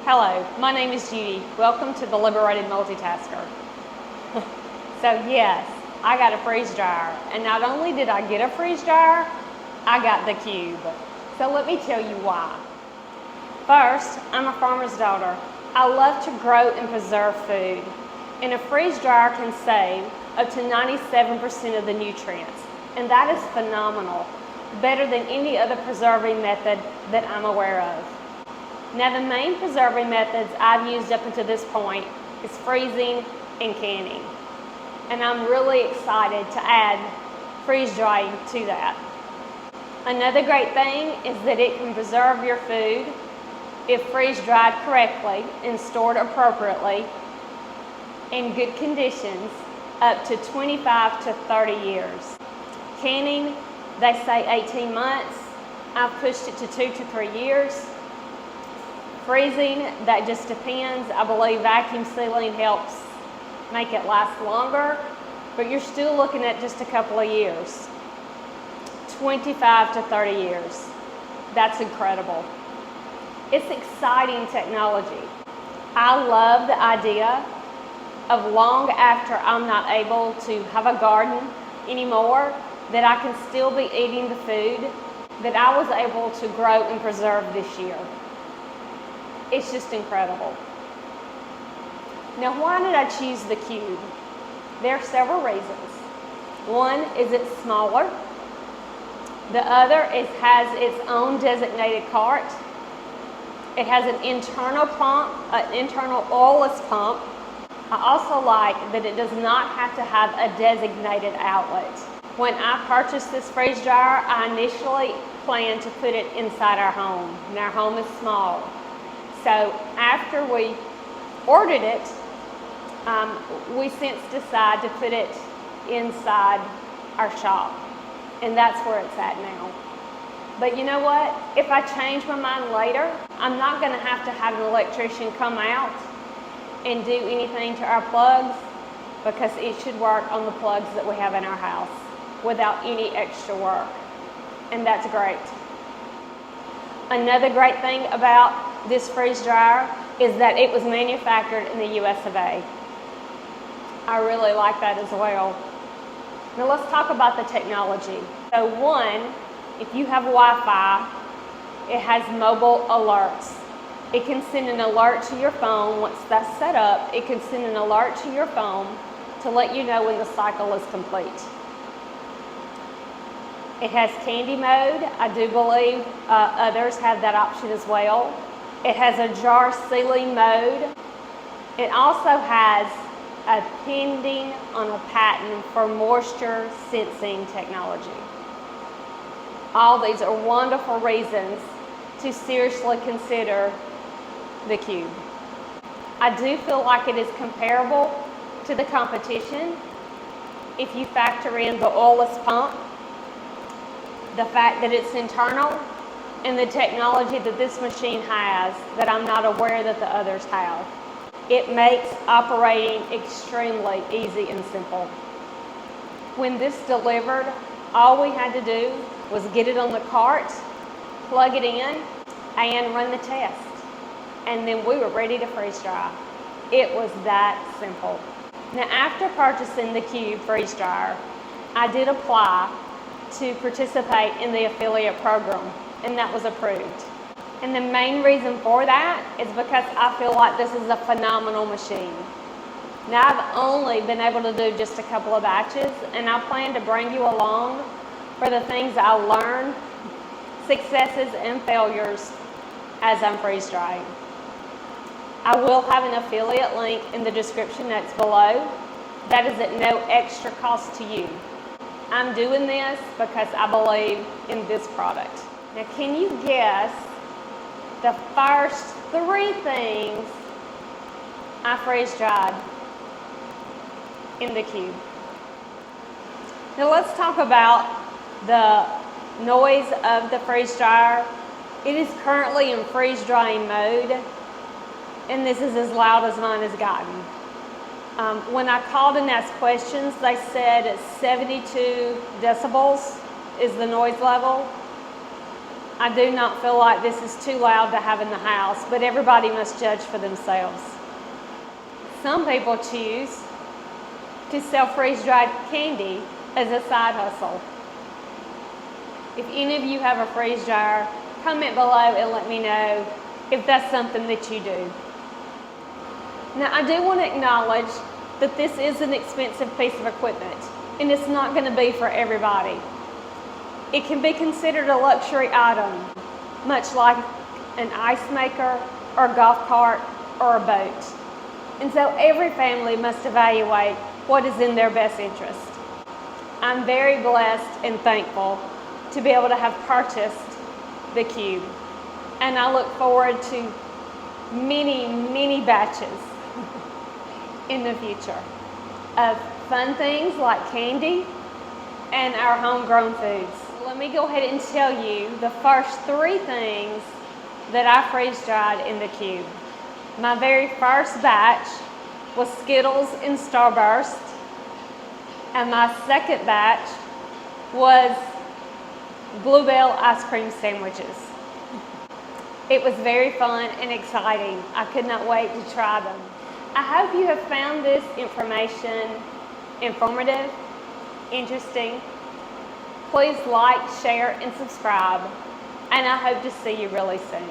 Hello, my name is Judy. Welcome to the Liberated Multitasker. So yes, I got a freeze dryer, and not only did I get a freeze dryer, I got the Cube. So let me tell you why. First, I'm a farmer's daughter. I love to grow and preserve food, and a freeze dryer can save up to 97% of the nutrients, and that is phenomenal, better than any other preserving method that I'm aware of. Now, the main preserving methods I've used up until this point is freezing and canning, and I'm really excited to add freeze drying to that. Another great thing is that it can preserve your food if freeze dried correctly and stored appropriately in good conditions up to 25 to 30 years. Canning, they say 18 months. I've pushed it to 2 to 3 years. Freezing, that just depends. I believe vacuum sealing helps make it last longer, but you're still looking at just a couple of years. 25 to 30 years. That's incredible. It's exciting technology. I love the idea of long after I'm not able to have a garden anymore, that I can still be eating the food that I was able to grow and preserve this year. It's just incredible. Now, why did I choose the Cube? There are several reasons. One is it's smaller. The other is has its own designated cart. It has an internal pump, an internal oilless pump. I also like that it does not have to have a designated outlet. When I purchased this freeze dryer, I initially planned to put it inside our home, and our home is small. So after we ordered it, we since decided to put it inside our shop, and that's where it's at now. But you know what? If I change my mind later, I'm not going to have an electrician come out and do anything to our plugs, because it should work on the plugs that we have in our house without any extra work, and that's great. Another great thing about this freeze dryer is that it was manufactured in the US of A. I really like that as well. Now let's talk about the technology. So one, if you have Wi-Fi, it has mobile alerts. It can send an alert to your phone. Once that's set up, it can send an alert to your phone to let you know when the cycle is complete. It has candy mode. I do believe others have that option as well. It has a jar sealing mode. It also has a pending on a patent for moisture sensing technology. All these are wonderful reasons to seriously consider the Cube. I do feel like it is comparable to the competition if you factor in the oilless pump, the fact that it's internal, and the technology that this machine has that I'm not aware that the others have. It makes operating extremely easy and simple. When this delivered, all we had to do was get it on the cart, plug it in, and run the test. And then we were ready to freeze dry. It was that simple. Now, after purchasing the Cube Freeze Dryer, I did apply to participate in the affiliate program, and that was approved. And the main reason for that is because I feel like this is a phenomenal machine. Now, I've only been able to do just a couple of batches, and I plan to bring you along for the things I learned, successes and failures as I'm freeze drying. I will have an affiliate link in the description that's below. That is at no extra cost to you. I'm doing this because I believe in this product. Now, can you guess the first 3 things I freeze dried in the Cube? Now, let's talk about the noise of the freeze dryer. It is currently in freeze drying mode, and this is as loud as mine has gotten. When I called and asked questions, they said 72 decibels is the noise level. I do not feel like this is too loud to have in the house, but everybody must judge for themselves. Some people choose to sell freeze-dried candy as a side hustle. If any of you have a freeze dryer, comment below and let me know if that's something that you do. Now, I do want to acknowledge that this is an expensive piece of equipment, and it's not going to be for everybody. It can be considered a luxury item, much like an ice maker or a golf cart or a boat. And so every family must evaluate what is in their best interest. I'm very blessed and thankful to be able to have purchased the Cube. And I look forward to many, many batches in the future of fun things like candy and our homegrown foods. Let me go ahead and tell you the first 3 things that I freeze dried in the Cube. My very first batch was Skittles and Starburst, and my second batch was Bluebell ice cream sandwiches. It was very fun and exciting. I could not wait to try them. I hope you have found this information informative, interesting. Please like, share, and subscribe, and I hope to see you really soon.